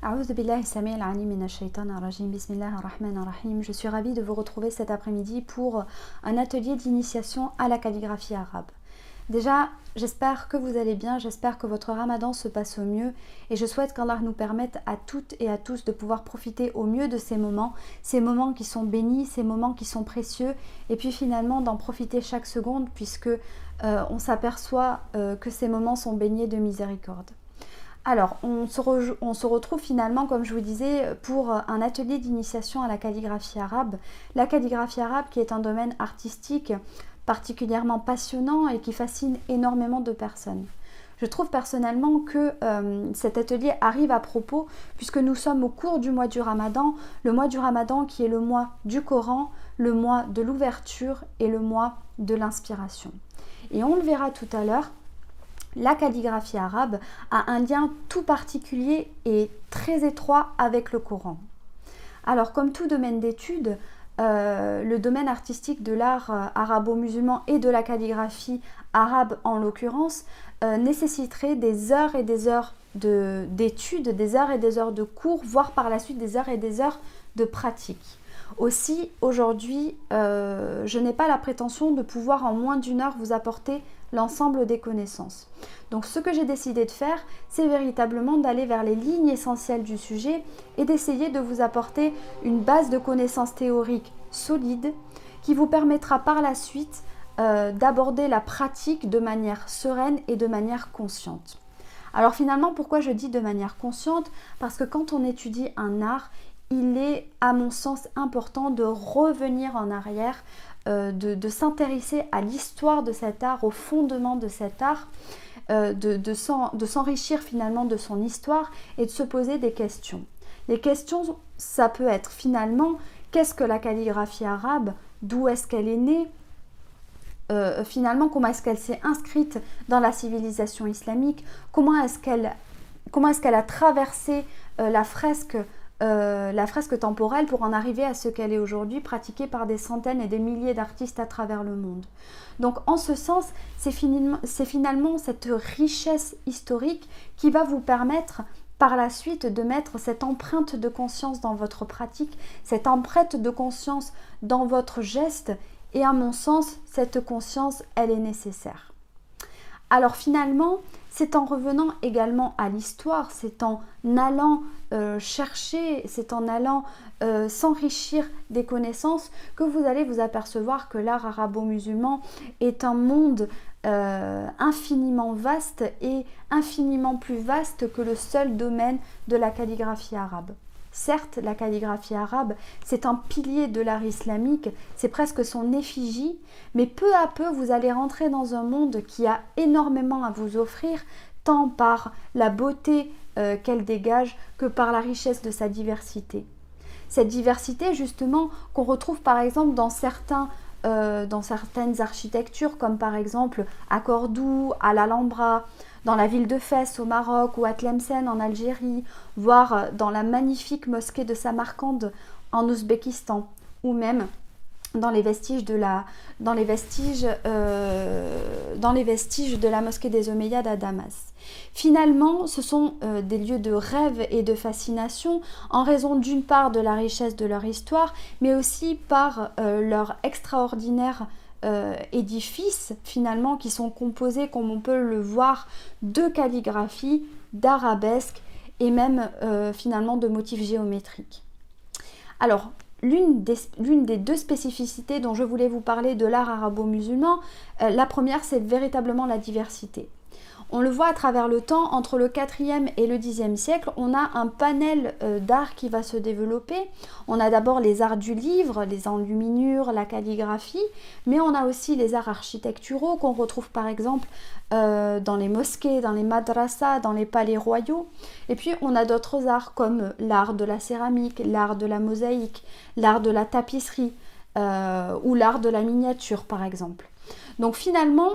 A'oudhu billahi samil alim minash shaitanir rajim. Bismillahir rahmanir rahim. Je suis ravie de vous retrouver cet après-midi pour un atelier d'initiation à la calligraphie arabe. Déjà, j'espère que vous allez bien, j'espère que votre ramadan se passe au mieux et je souhaite qu'Allah nous permette à toutes et à tous de pouvoir profiter au mieux de ces moments qui sont bénis, ces moments qui sont précieux et puis finalement d'en profiter chaque seconde puisque on s'aperçoit que ces moments sont baignés de miséricorde. Alors, on se retrouve finalement, comme je vous disais, pour un atelier d'initiation à la calligraphie arabe. La calligraphie arabe qui est un domaine artistique particulièrement passionnant et qui fascine énormément de personnes. Je trouve personnellement que cet atelier arrive à propos puisque nous sommes au cours du mois du Ramadan, le mois du Ramadan qui est le mois du Coran, le mois de l'ouverture et le mois de l'inspiration. Et on le verra tout à l'heure, la calligraphie arabe a un lien tout particulier et très étroit avec le Coran. Alors, comme tout domaine d'étude, le domaine artistique de l'art arabo-musulman et de la calligraphie arabe en l'occurrence nécessiterait des heures et des heures d'études, des heures et des heures de cours, voire par la suite des heures et des heures de pratique. Aussi, aujourd'hui, je n'ai pas la prétention de pouvoir en moins d'une heure vous apporter l'ensemble des connaissances. Donc ce que j'ai décidé de faire, c'est véritablement d'aller vers les lignes essentielles du sujet et d'essayer de vous apporter une base de connaissances théoriques solide qui vous permettra par la suite d'aborder la pratique de manière sereine et de manière consciente. Alors finalement, pourquoi je dis de manière consciente? Parce que quand on étudie un art, il est à mon sens important de revenir en arrière, de s'intéresser à l'histoire de cet art, au fondement de cet art, de s'enrichir finalement de son histoire et de se poser des questions. Les questions, ça peut être finalement, qu'est-ce que la calligraphie arabe? D'où est-ce qu'elle est née? Finalement, comment est-ce qu'elle s'est inscrite dans la civilisation islamique? Comment est-ce qu'elle a traversé la fresque temporelle pour en arriver à ce qu'elle est aujourd'hui, pratiquée par des centaines et des milliers d'artistes à travers le monde. Donc en ce sens, c'est finalement cette richesse historique qui va vous permettre par la suite de mettre cette empreinte de conscience dans votre pratique, cette empreinte de conscience dans votre geste, et à mon sens, cette conscience, elle est nécessaire. Alors finalement, c'est en revenant également à l'histoire, c'est en allant chercher, c'est en allant s'enrichir des connaissances que vous allez vous apercevoir que l'art arabo-musulman est un monde infiniment vaste et infiniment plus vaste que le seul domaine de la calligraphie arabe. Certes, la calligraphie arabe, c'est un pilier de l'art islamique, c'est presque son effigie, mais peu à peu, vous allez rentrer dans un monde qui a énormément à vous offrir, tant par la beauté qu'elle dégage que par la richesse de sa diversité. Cette diversité, justement, qu'on retrouve par exemple dans certaines architectures, comme par exemple à Cordoue, à l'Alhambra, dans la ville de Fès au Maroc ou à Tlemcen en Algérie, voire dans la magnifique mosquée de Samarcande en Ouzbékistan, ou même dans les vestiges de la mosquée des Omeyyades à Damas. Finalement, ce sont des lieux de rêve et de fascination en raison d'une part de la richesse de leur histoire, mais aussi par leur extraordinaire édifices finalement qui sont composés, comme on peut le voir, de calligraphie, d'arabesques et même finalement de motifs géométriques. Alors, l'une des deux spécificités dont je voulais vous parler de l'art arabo-musulman, la première, c'est véritablement la diversité. On le voit à travers le temps, entre le 4e et le 10e siècle, on a un panel d'art qui va se développer. On a d'abord les arts du livre, les enluminures, la calligraphie, mais on a aussi les arts architecturaux qu'on retrouve par exemple dans les mosquées, dans les madrasas, dans les palais royaux. Et puis on a d'autres arts comme l'art de la céramique, l'art de la mosaïque, l'art de la tapisserie ou l'art de la miniature par exemple. Donc finalement,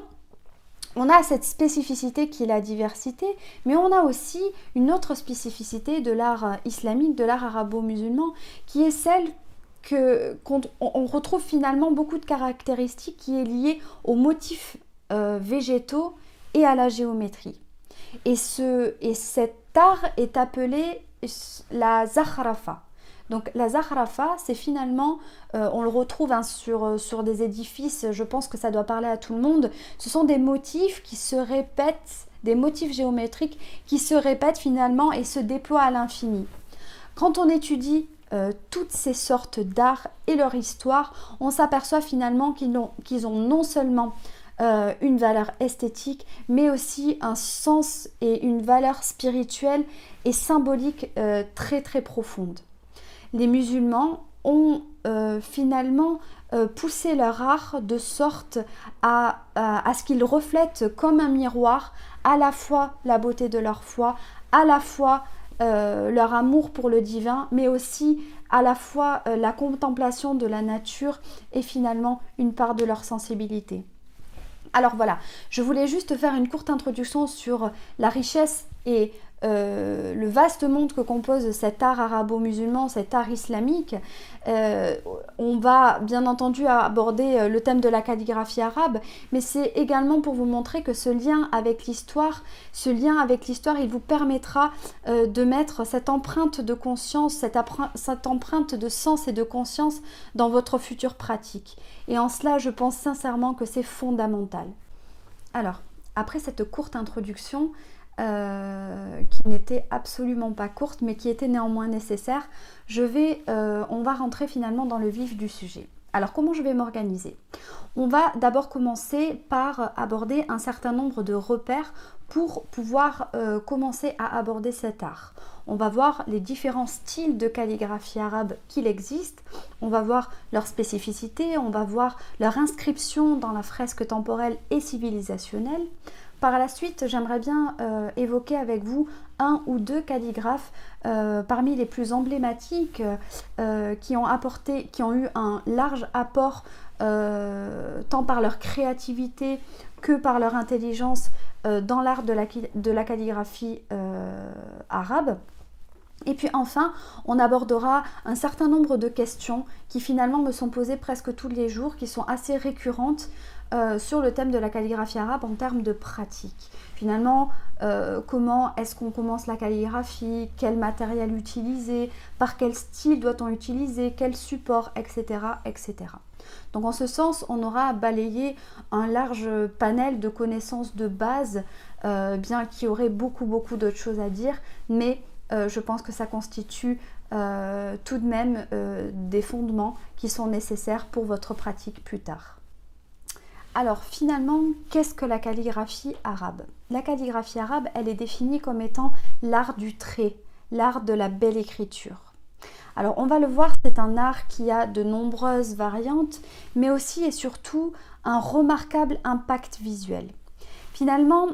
on a cette spécificité qui est la diversité, mais on a aussi une autre spécificité de l'art islamique, de l'art arabo-musulman, qui est celle qu'on retrouve finalement beaucoup de caractéristiques qui est liée aux motifs végétaux et à la géométrie. Et cet art est appelé la zakhrafa. Donc la zakhrafa, c'est finalement, on le retrouve sur des édifices, je pense que ça doit parler à tout le monde, ce sont des motifs qui se répètent, des motifs géométriques qui se répètent finalement et se déploient à l'infini. Quand on étudie toutes ces sortes d'art et leur histoire, on s'aperçoit finalement qu'ils ont non seulement une valeur esthétique, mais aussi un sens et une valeur spirituelle et symbolique très très profonde. Les musulmans ont finalement poussé leur art de sorte à ce qu'ils reflètent comme un miroir à la fois la beauté de leur foi, à la fois leur amour pour le divin, mais aussi à la fois la contemplation de la nature et finalement une part de leur sensibilité. Alors voilà, je voulais juste faire une courte introduction sur la richesse et le vaste monde que compose cet art arabo-musulman, cet art islamique. On va bien entendu aborder le thème de la calligraphie arabe, mais c'est également pour vous montrer que ce lien avec l'histoire, il vous permettra de mettre cette empreinte de conscience, cette empreinte de sens et de conscience dans votre future pratique. Et en cela, je pense sincèrement que c'est fondamental. Alors, après cette courte introduction, qui n'était absolument pas courte mais qui était néanmoins nécessaire, on va rentrer finalement dans le vif du sujet. Alors comment je vais m'organiser? On va d'abord commencer par aborder un certain nombre de repères pour pouvoir commencer à aborder cet art. On va voir les différents styles de calligraphie arabe qu'il existe, on va voir leurs spécificités, on va voir leur inscription dans la fresque temporelle et civilisationnelle. Par la suite, j'aimerais bien évoquer avec vous un ou deux calligraphes parmi les plus emblématiques qui ont eu un large apport tant par leur créativité que par leur intelligence dans l'art de la calligraphie arabe. Et puis enfin, on abordera un certain nombre de questions qui finalement me sont posées presque tous les jours, qui sont assez récurrentes sur le thème de la calligraphie arabe en termes de pratique. Finalement, comment est-ce qu'on commence la calligraphie, quel matériel utiliser, par quel style doit-on utiliser, quel support, etc., etc. Donc en ce sens, on aura balayé un large panel de connaissances de base, bien qu'il y aurait beaucoup d'autres choses à dire, mais je pense que ça constitue tout de même des fondements qui sont nécessaires pour votre pratique plus tard. Alors finalement, qu'est-ce que la calligraphie arabe? La calligraphie arabe, elle est définie comme étant l'art du trait, l'art de la belle écriture. Alors on va le voir, c'est un art qui a de nombreuses variantes, mais aussi et surtout un remarquable impact visuel. Finalement,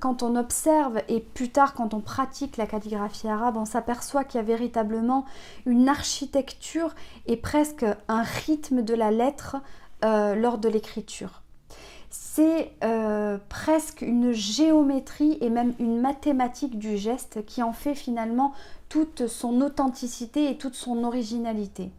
quand on observe et plus tard quand on pratique la calligraphie arabe, on s'aperçoit qu'il y a véritablement une architecture et presque un rythme de la lettre lors de l'écriture. C'est presque une géométrie et même une mathématique du geste qui en fait finalement toute son authenticité et toute son originalité.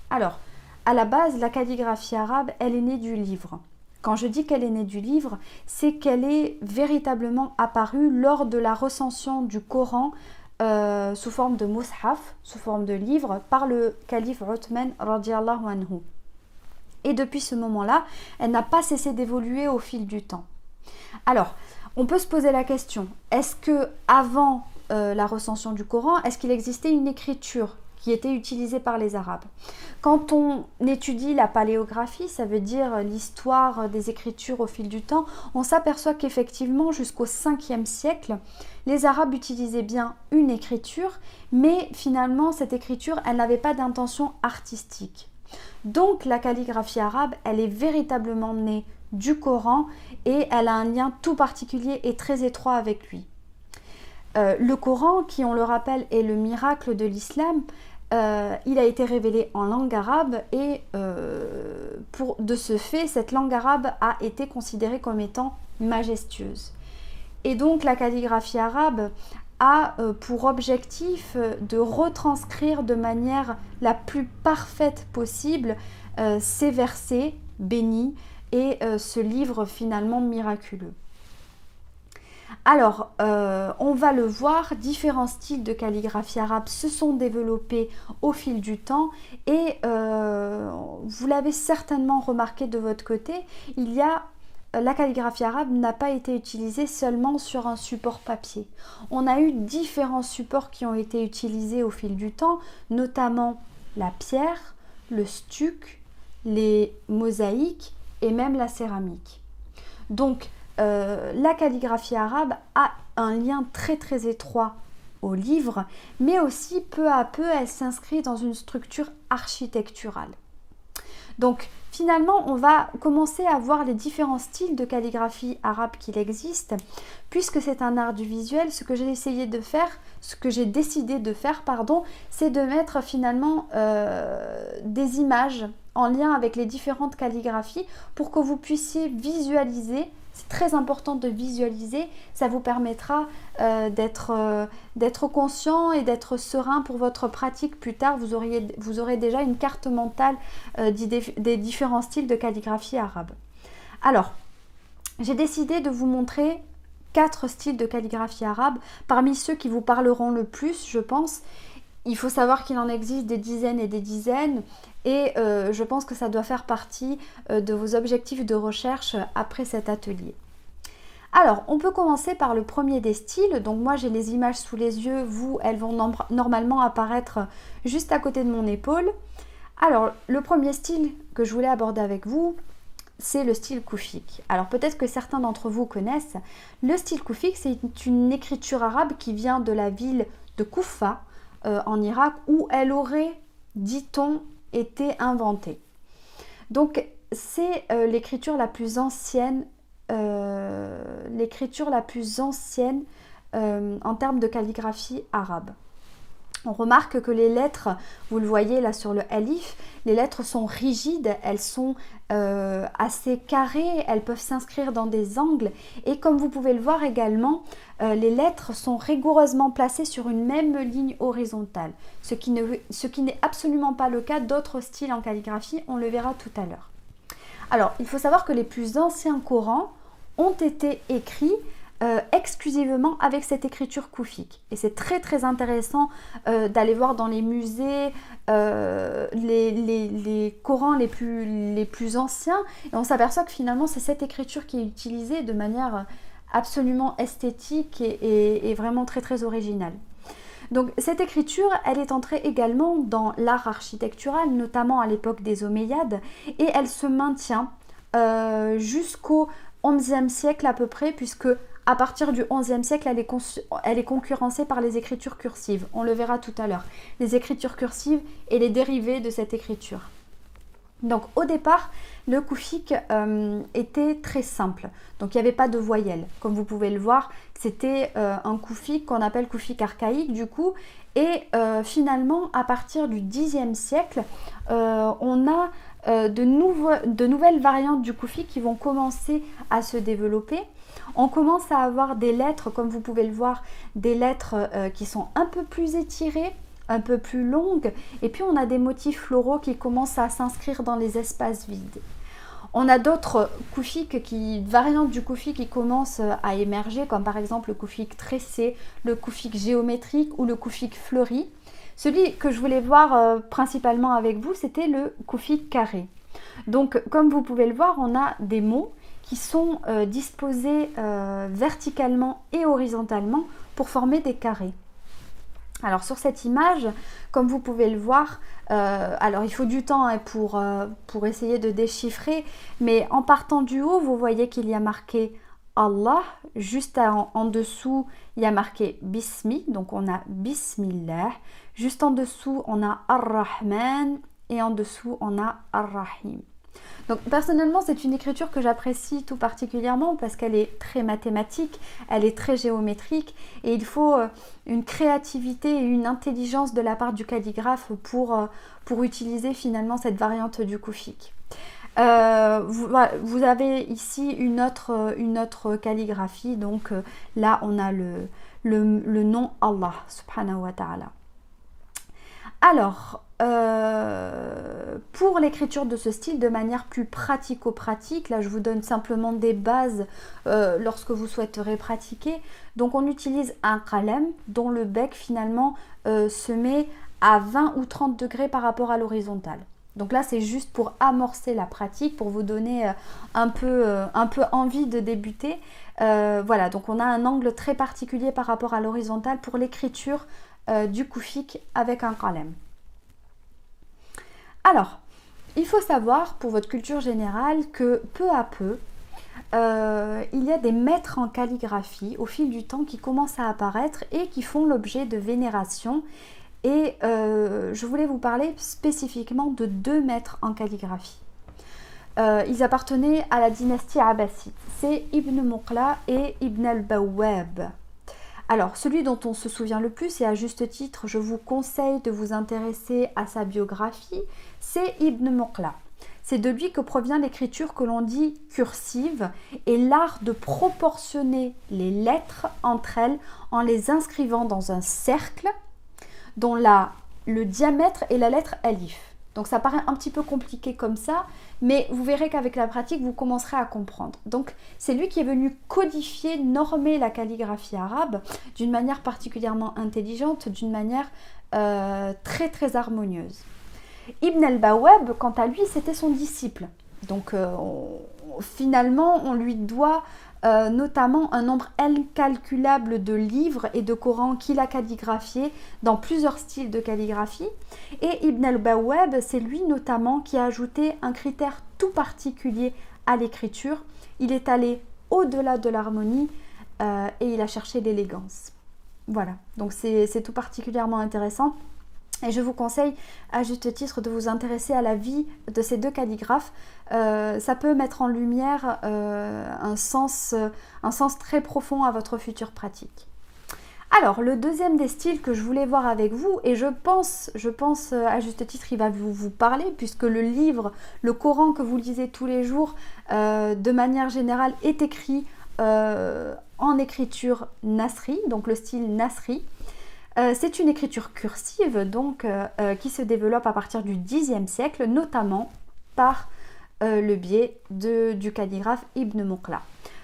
Alors, à la base, la calligraphie arabe, elle est née du livre. Quand je dis qu'elle est née du livre, c'est qu'elle est véritablement apparue lors de la recension du Coran sous forme de mushaf, sous forme de livre, par le calife Uthman radiyallahu anhu. Et depuis ce moment-là, elle n'a pas cessé d'évoluer au fil du temps. Alors, on peut se poser la question, est-ce que avant la recension du Coran, est-ce qu'il existait une écriture qui était utilisée par les Arabes? Quand on étudie la paléographie, ça veut dire l'histoire des écritures au fil du temps, on s'aperçoit qu'effectivement, jusqu'au 5e siècle, les Arabes utilisaient bien une écriture, mais finalement, cette écriture, elle n'avait pas d'intention artistique. Donc la calligraphie arabe, elle est véritablement née du Coran et elle a un lien tout particulier et très étroit avec lui. Le Coran, qui on le rappelle est le miracle de l'islam, il a été révélé en langue arabe et de ce fait, cette langue arabe a été considérée comme étant majestueuse. Et donc la calligraphie arabe a pour objectif de retranscrire de manière la plus parfaite possible ces versets bénis et ce livre finalement miraculeux. Alors, on va le voir, différents styles de calligraphie arabe se sont développés au fil du temps et vous l'avez certainement remarqué de votre côté, la calligraphie arabe n'a pas été utilisée seulement sur un support papier. On a eu différents supports qui ont été utilisés au fil du temps, notamment la pierre, le stuc, les mosaïques et même la céramique. Donc, la calligraphie arabe a un lien très très étroit au livre, mais aussi peu à peu elle s'inscrit dans une structure architecturale. Donc finalement on va commencer à voir les différents styles de calligraphie arabe qu'il existe, puisque c'est un art du visuel. Ce que j'ai décidé de faire, c'est de mettre finalement des images en lien avec les différentes calligraphies pour que vous puissiez visualiser. C'est très important de visualiser, ça vous permettra d'être conscient et d'être serein pour votre pratique plus tard. Vous aurez déjà une carte mentale des différents styles de calligraphie arabe. Alors, j'ai décidé de vous montrer 4 styles de calligraphie arabe, parmi ceux qui vous parleront le plus, je pense. Il faut savoir qu'il en existe des dizaines et des dizaines et je pense que ça doit faire partie de vos objectifs de recherche après cet atelier. Alors, on peut commencer par le premier des styles. Donc moi, j'ai les images sous les yeux. Vous, elles vont normalement apparaître juste à côté de mon épaule. Alors, le premier style que je voulais aborder avec vous, c'est le style koufik. Alors peut-être que certains d'entre vous connaissent. Le style koufik, c'est une écriture arabe qui vient de la ville de Koufa, en Irak, où elle aurait, dit-on, été inventée. Donc c'est l'écriture la plus ancienne, en termes de calligraphie arabe. On remarque que les lettres, vous le voyez là sur le alif, les lettres sont rigides, elles sont assez carrées, elles peuvent s'inscrire dans des angles et comme vous pouvez le voir également, les lettres sont rigoureusement placées sur une même ligne horizontale, ce qui n'est absolument pas le cas d'autres styles en calligraphie, on le verra tout à l'heure. Alors, il faut savoir que les plus anciens Corans ont été écrits exclusivement avec cette écriture koufik. Et c'est très très intéressant d'aller voir dans les musées les Corans les plus anciens et on s'aperçoit que finalement c'est cette écriture qui est utilisée de manière absolument esthétique et vraiment très très originale. Donc cette écriture, elle est entrée également dans l'art architectural, notamment à l'époque des Omeyyades, et elle se maintient jusqu'au XIe siècle à peu près, puisque à partir du XIe siècle, elle est concurrencée par les écritures cursives. On le verra tout à l'heure. Les écritures cursives et les dérivés de cette écriture. Donc au départ, le koufik était très simple. Donc il n'y avait pas de voyelles. Comme vous pouvez le voir, c'était un koufik qu'on appelle koufik archaïque du coup. Et finalement, à partir du Xe siècle, on a de nouvelles variantes du koufik qui vont commencer à se développer. On commence à avoir des lettres, comme vous pouvez le voir, des lettres qui sont un peu plus étirées, un peu plus longues, et puis on a des motifs floraux qui commencent à s'inscrire dans les espaces vides. On a d'autres variantes du koufik qui commencent à émerger, comme par exemple le koufik tressé, le koufik géométrique ou le koufik fleuri. Celui que je voulais voir principalement avec vous, c'était le koufik carré. Donc, comme vous pouvez le voir, on a des mots qui sont disposés verticalement et horizontalement pour former des carrés. Alors sur cette image, comme vous pouvez le voir, alors il faut du temps pour essayer de déchiffrer, mais en partant du haut, vous voyez qu'il y a marqué Allah, juste en dessous, il y a marqué Bismi, donc on a Bismillah, juste en dessous, on a Ar-Rahman, et en dessous, on a Ar-Rahim. Donc personnellement, c'est une écriture que j'apprécie tout particulièrement parce qu'elle est très mathématique, elle est très géométrique et il faut une créativité et une intelligence de la part du calligraphe pour utiliser finalement cette variante du koufik. Vous avez ici une autre calligraphie, donc là on a le nom Allah subhanahu wa ta'ala. Alors, pour l'écriture de ce style de manière plus pratico-pratique. Là, je vous donne simplement des bases lorsque vous souhaiterez pratiquer. Donc, on utilise un qalem dont le bec finalement se met à 20 ou 30 degrés par rapport à l'horizontale. Donc là, c'est juste pour amorcer la pratique, pour vous donner un peu envie de débuter. Voilà, donc on a un angle très particulier par rapport à l'horizontale pour l'écriture du koufik avec un qalem. Alors, il faut savoir pour votre culture générale que peu à peu, il y a des maîtres en calligraphie au fil du temps qui commencent à apparaître et qui font l'objet de vénération. Et je voulais vous parler spécifiquement de 2 maîtres en calligraphie. Ils appartenaient à la dynastie abbasside. C'est Ibn Muqla et Ibn al-Bawwab. Alors, celui dont on se souvient le plus, et à juste titre, je vous conseille de vous intéresser à sa biographie, c'est Ibn Muqla. C'est de lui que provient l'écriture que l'on dit cursive et l'art de proportionner les lettres entre elles en les inscrivant dans un cercle dont le diamètre est la lettre alif. Donc ça paraît un petit peu compliqué comme ça, mais vous verrez qu'avec la pratique, vous commencerez à comprendre. Donc c'est lui qui est venu codifier, normer la calligraphie arabe d'une manière particulièrement intelligente, d'une manière très très harmonieuse. Ibn al-Bawwab, quant à lui, c'était son disciple. Donc finalement, on lui doit notamment un nombre incalculable de livres et de Corans qu'il a calligraphiés dans plusieurs styles de calligraphie. Et Ibn al-Bawwab, c'est lui notamment qui a ajouté un critère tout particulier à l'écriture. Il est allé au-delà de l'harmonie et il a cherché l'élégance. Voilà, donc c'est tout particulièrement intéressant. Et je vous conseille à juste titre de vous intéresser à la vie de ces 2 calligraphes. Ça peut mettre en lumière un sens très profond à votre future pratique. Alors, le deuxième des styles que je voulais voir avec vous, et je pense à juste titre, il va vous parler, puisque le livre, le Coran que vous lisez tous les jours, de manière générale, est écrit en écriture nasri, donc le style nasri. C'est une écriture cursive donc qui se développe à partir du Xe siècle, notamment par le biais du calligraphe Ibn Muqla.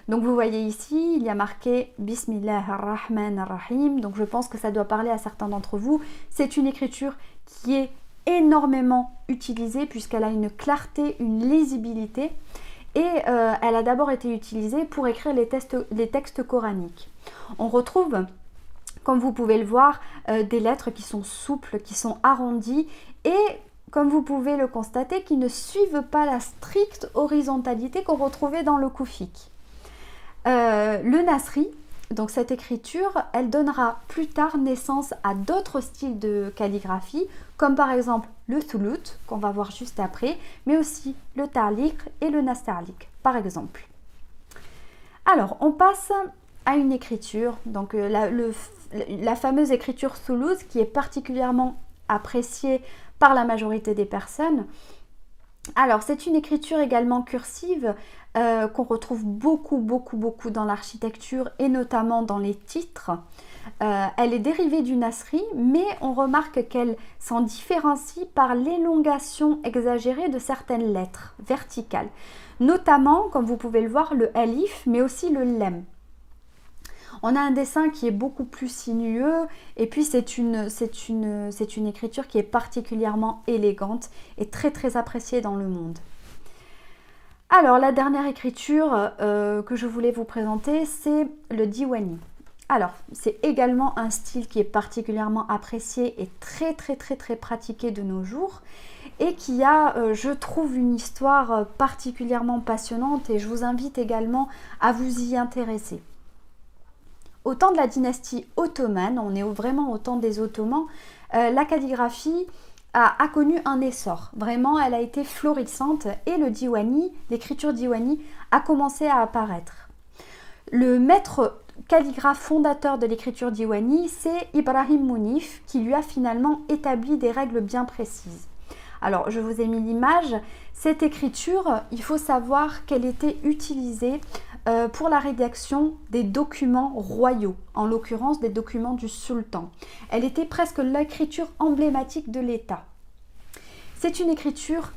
Donc vous voyez ici, il y a marqué Bismillah ar-Rahman ar-Rahim, donc je pense que ça doit parler à certains d'entre vous. C'est une écriture qui est énormément utilisée puisqu'elle a une clarté, une lisibilité et elle a d'abord été utilisée pour écrire les textes coraniques. On retrouve, comme vous pouvez le voir, des lettres qui sont souples, qui sont arrondies et, comme vous pouvez le constater, qui ne suivent pas la stricte horizontalité qu'on retrouvait dans le koufik. Le nasri, donc cette écriture, elle donnera plus tard naissance à d'autres styles de calligraphie, comme par exemple le thulut, qu'on va voir juste après, mais aussi le ta'liq et le nasta'liq, par exemple. Alors, on passe à une écriture, donc la fameuse écriture thulut qui est particulièrement appréciée par la majorité des personnes. Alors c'est une écriture également cursive qu'on retrouve beaucoup dans l'architecture et notamment dans les titres. Elle est dérivée du nasri, mais on remarque qu'elle s'en différencie par l'élongation exagérée de certaines lettres verticales, notamment, comme vous pouvez le voir, le alif, mais aussi le lem. On a un dessin qui est beaucoup plus sinueux et puis c'est une écriture qui est particulièrement élégante et très appréciée dans le monde. Alors la dernière écriture que je voulais vous présenter, c'est le Diwani. Alors c'est également un style qui est particulièrement apprécié et très pratiqué de nos jours et qui a, je trouve, une histoire particulièrement passionnante et je vous invite également à vous y intéresser. Au temps de la dynastie ottomane, on est vraiment au temps des Ottomans, la calligraphie a connu un essor. Vraiment, elle a été florissante et le Diwani, l'écriture Diwani, a commencé à apparaître. Le maître calligraphe fondateur de l'écriture Diwani, c'est Ibrahim Mounif, qui lui a finalement établi des règles bien précises. Alors, je vous ai mis l'image. Cette écriture, il faut savoir qu'elle était utilisée pour la rédaction des documents royaux, en l'occurrence des documents du sultan. Elle était presque l'écriture emblématique de l'État. C'est une écriture,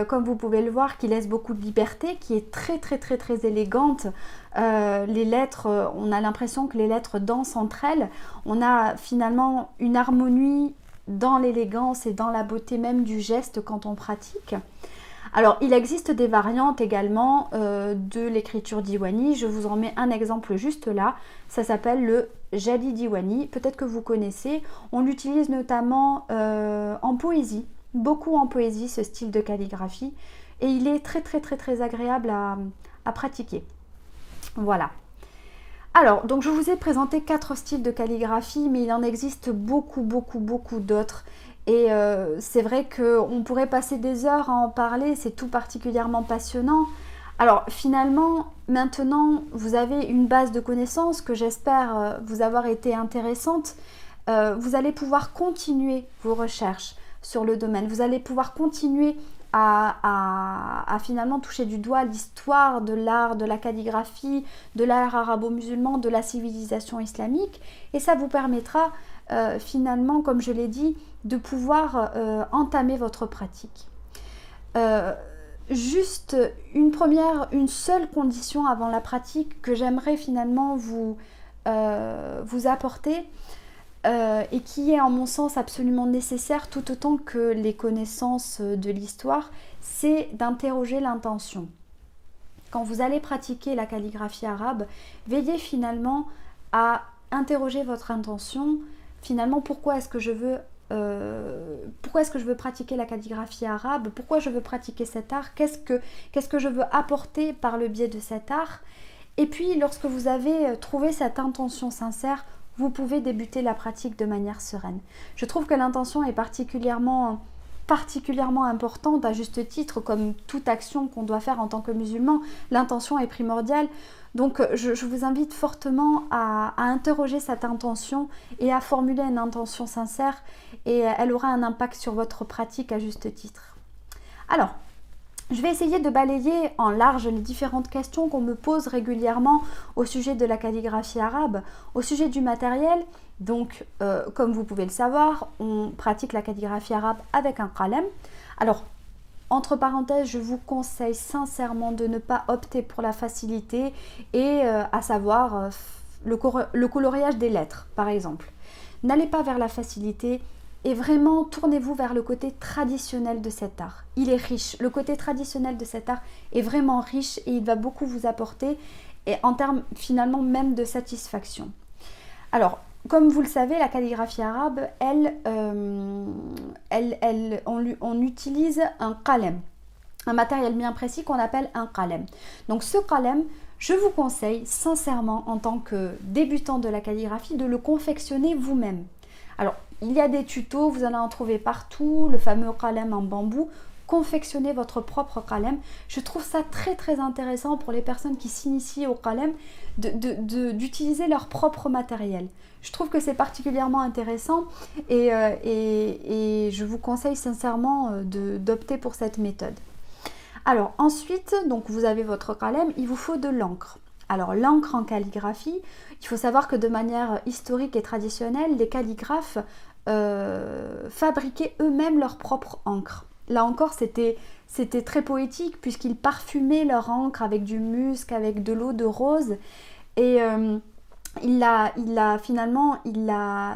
comme vous pouvez le voir, qui laisse beaucoup de liberté, qui est très très très très élégante. Les lettres, on a l'impression que les lettres dansent entre elles. On a finalement une harmonie dans l'élégance et dans la beauté même du geste quand on pratique. Alors, il existe des variantes également de l'écriture Diwanî. Je vous en mets un exemple juste là. Ça s'appelle le Jali Diwanî. Peut-être que vous connaissez. On l'utilise notamment en poésie. Beaucoup en poésie, ce style de calligraphie. Et il est très très très très agréable à pratiquer. Voilà. Alors, donc je vous ai présenté 4 styles de calligraphie, mais il en existe beaucoup d'autres. Et c'est vrai qu'on pourrait passer des heures à en parler, c'est tout particulièrement passionnant. Alors finalement, maintenant, vous avez une base de connaissances que j'espère vous avoir été intéressante. Vous allez pouvoir continuer vos recherches sur le domaine. Vous allez pouvoir continuer à finalement toucher du doigt l'histoire de l'art, de la calligraphie, de l'art arabo-musulman, de la civilisation islamique. Et ça vous permettra finalement, comme je l'ai dit, de pouvoir entamer votre pratique. Juste une seule condition avant la pratique que j'aimerais finalement vous apporter, et qui est en mon sens absolument nécessaire tout autant que les connaissances de l'histoire, c'est d'interroger l'intention. Quand vous allez pratiquer la calligraphie arabe, veillez finalement à interroger votre intention. Finalement, pourquoi est-ce que je veux pratiquer la calligraphie arabe? Pourquoi je veux pratiquer cet art? Qu'est-ce que je veux apporter par le biais de cet art? Et puis, lorsque vous avez trouvé cette intention sincère, vous pouvez débuter la pratique de manière sereine. Je trouve que l'intention est particulièrement importante, à juste titre, comme toute action qu'on doit faire en tant que musulman. L'intention est primordiale. Donc je vous invite fortement à interroger cette intention et à formuler une intention sincère, et elle aura un impact sur votre pratique à juste titre. Alors, je vais essayer de balayer en large les différentes questions qu'on me pose régulièrement au sujet de la calligraphie arabe, au sujet du matériel. Donc, comme vous pouvez le savoir, on pratique la calligraphie arabe avec un qalem. Alors, entre parenthèses, je vous conseille sincèrement de ne pas opter pour la facilité, et à savoir le coloriage des lettres, par exemple. N'allez pas vers la facilité. Et vraiment, tournez-vous vers le côté traditionnel de cet art. Il est riche. Le côté traditionnel de cet art est vraiment riche, et il va beaucoup vous apporter, et en termes finalement même de satisfaction. Alors, comme vous le savez, la calligraphie arabe, on utilise un qalem, un matériel bien précis qu'on appelle un qalem. Donc ce qalem, je vous conseille sincèrement, en tant que débutant de la calligraphie, de le confectionner vous-même. Alors, il y a des tutos, vous allez en trouver partout, le fameux qalem en bambou. Confectionnez votre propre qalem. Je trouve ça très très intéressant pour les personnes qui s'initient au qalem d'utiliser leur propre matériel. Je trouve que c'est particulièrement intéressant, et je vous conseille sincèrement d'opter pour cette méthode. Alors ensuite, donc vous avez votre qalem, il vous faut de l'encre. Alors l'encre en calligraphie, il faut savoir que de manière historique et traditionnelle, les calligraphes fabriquaient eux-mêmes leur propre encre. Là encore, c'était très poétique, puisqu'ils parfumaient leur encre avec du musc, avec de l'eau de rose. Et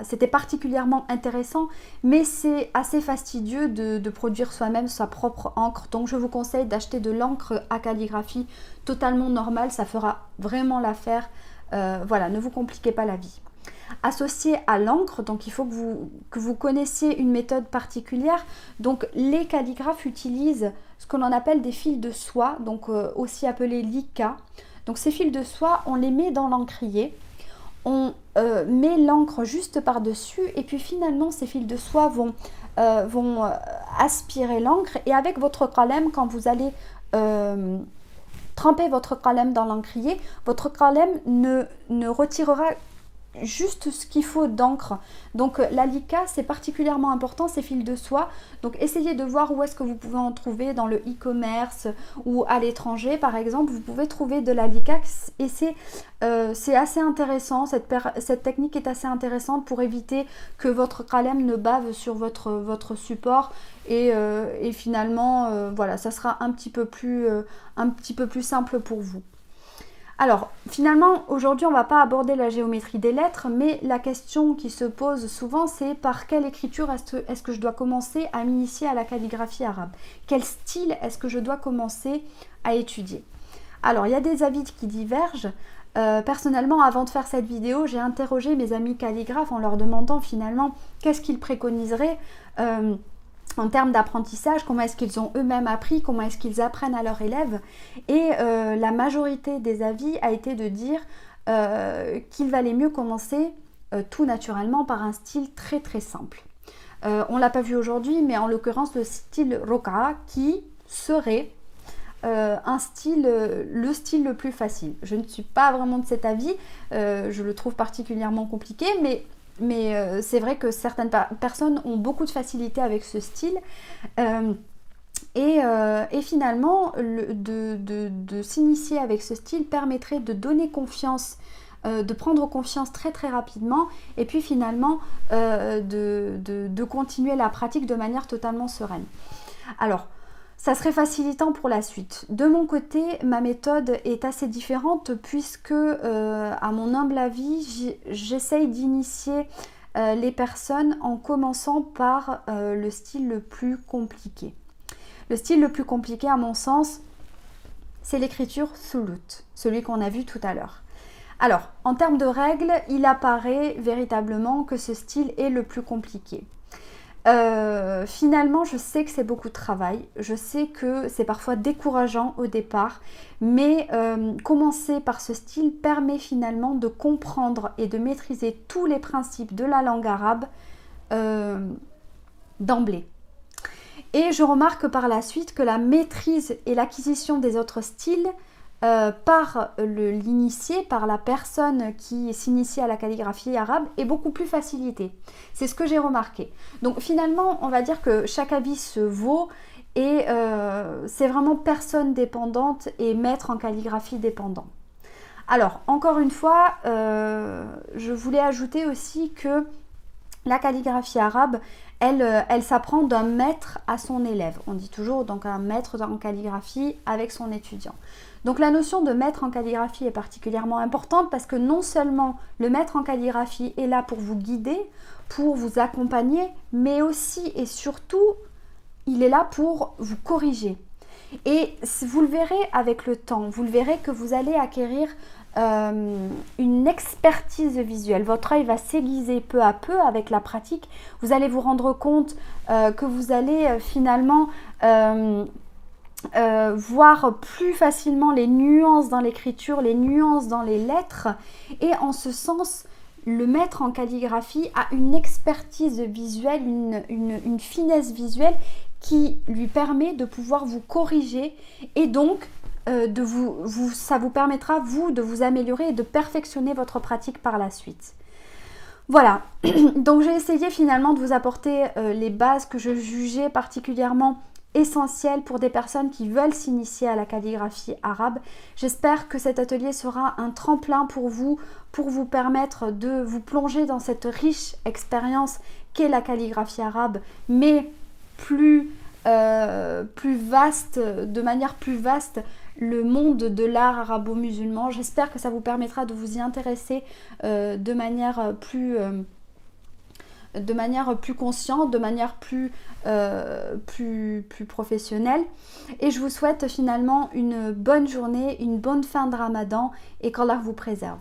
c'était particulièrement intéressant, mais c'est assez fastidieux de produire soi-même sa propre encre. Donc je vous conseille d'acheter de l'encre à calligraphie totalement normale, ça fera vraiment l'affaire. Voilà, ne vous compliquez pas la vie. Associé à l'encre, donc il faut que vous connaissiez une méthode particulière. Donc les calligraphes utilisent ce que l'on appelle des fils de soie, donc aussi appelés lica. Donc ces fils de soie, on les met dans l'encrier. On met l'encre juste par-dessus, et puis finalement ces fils de soie vont aspirer l'encre, et avec votre qalem, quand vous allez tremper votre qalem dans l'encrier, votre qalem ne retirera juste ce qu'il faut d'encre. Donc l'Alika, c'est particulièrement important, ces fils de soie. Donc essayez de voir où est-ce que vous pouvez en trouver dans le e-commerce ou à l'étranger par exemple. Vous pouvez trouver de l'Alika et c'est assez intéressant. Cette technique est assez intéressante pour éviter que votre qalem ne bave sur votre support et finalement voilà, ça sera un petit peu plus simple pour vous. Alors, finalement, aujourd'hui, on ne va pas aborder la géométrie des lettres, mais la question qui se pose souvent, c'est par quelle écriture est-ce que je dois commencer à m'initier à la calligraphie arabe? Quel style est-ce que je dois commencer à étudier? Alors, il y a des avis qui divergent. Personnellement, avant de faire cette vidéo, j'ai interrogé mes amis calligraphes en leur demandant finalement qu'est-ce qu'ils préconiseraient en termes d'apprentissage, comment est-ce qu'ils ont eux-mêmes appris, comment est-ce qu'ils apprennent à leurs élèves. Et la majorité des avis a été de dire qu'il valait mieux commencer tout naturellement par un style très très simple. On ne l'a pas vu aujourd'hui, mais en l'occurrence le style Roka qui serait le style le plus facile. Je ne suis pas vraiment de cet avis, je le trouve particulièrement compliqué, mais c'est vrai que certaines personnes ont beaucoup de facilité avec ce style et finalement de s'initier avec ce style permettrait de donner confiance, de prendre confiance très très rapidement et puis finalement de continuer la pratique de manière totalement sereine. Alors, ça serait facilitant pour la suite. De mon côté, ma méthode est assez différente puisque, à mon humble avis, j'essaye d'initier les personnes en commençant par le style le plus compliqué. Le style le plus compliqué, à mon sens, c'est l'écriture Sulut, celui qu'on a vu tout à l'heure. Alors, en termes de règles, il apparaît véritablement que ce style est le plus compliqué. Finalement, je sais que c'est beaucoup de travail, je sais que c'est parfois décourageant au départ, mais commencer par ce style permet finalement de comprendre et de maîtriser tous les principes de la langue arabe d'emblée. Et je remarque par la suite que la maîtrise et l'acquisition des autres styles par l'initié, par la personne qui s'initie à la calligraphie arabe est beaucoup plus facilitée. C'est ce que j'ai remarqué. Donc finalement, on va dire que chaque avis se vaut et c'est vraiment personne dépendante et maître en calligraphie dépendant. Alors, encore une fois, je voulais ajouter aussi que la calligraphie arabe, elle s'apprend d'un maître à son élève. On dit toujours donc un maître en calligraphie avec son étudiant. Donc la notion de maître en calligraphie est particulièrement importante parce que non seulement le maître en calligraphie est là pour vous guider, pour vous accompagner, mais aussi et surtout, il est là pour vous corriger. Et vous le verrez avec le temps, vous le verrez que vous allez acquérir une expertise visuelle. Votre œil va s'aiguiser peu à peu avec la pratique. Vous allez vous rendre compte que vous allez finalement voir plus facilement les nuances dans l'écriture, les nuances dans les lettres. Et en ce sens, le maître en calligraphie a une expertise visuelle, une finesse visuelle qui lui permet de pouvoir vous corriger et donc ça vous permettra, vous, de vous améliorer et de perfectionner votre pratique par la suite. Voilà, donc j'ai essayé finalement de vous apporter les bases que je jugeais particulièrement essentielles pour des personnes qui veulent s'initier à la calligraphie arabe. J'espère que cet atelier sera un tremplin pour vous permettre de vous plonger dans cette riche expérience qu'est la calligraphie arabe, mais plus vaste, de manière plus vaste, le monde de l'art arabo-musulman. J'espère que ça vous permettra de vous y intéresser de manière plus consciente, de manière plus professionnelle. Et je vous souhaite finalement une bonne journée, une bonne fin de Ramadan et qu'Allah vous préserve.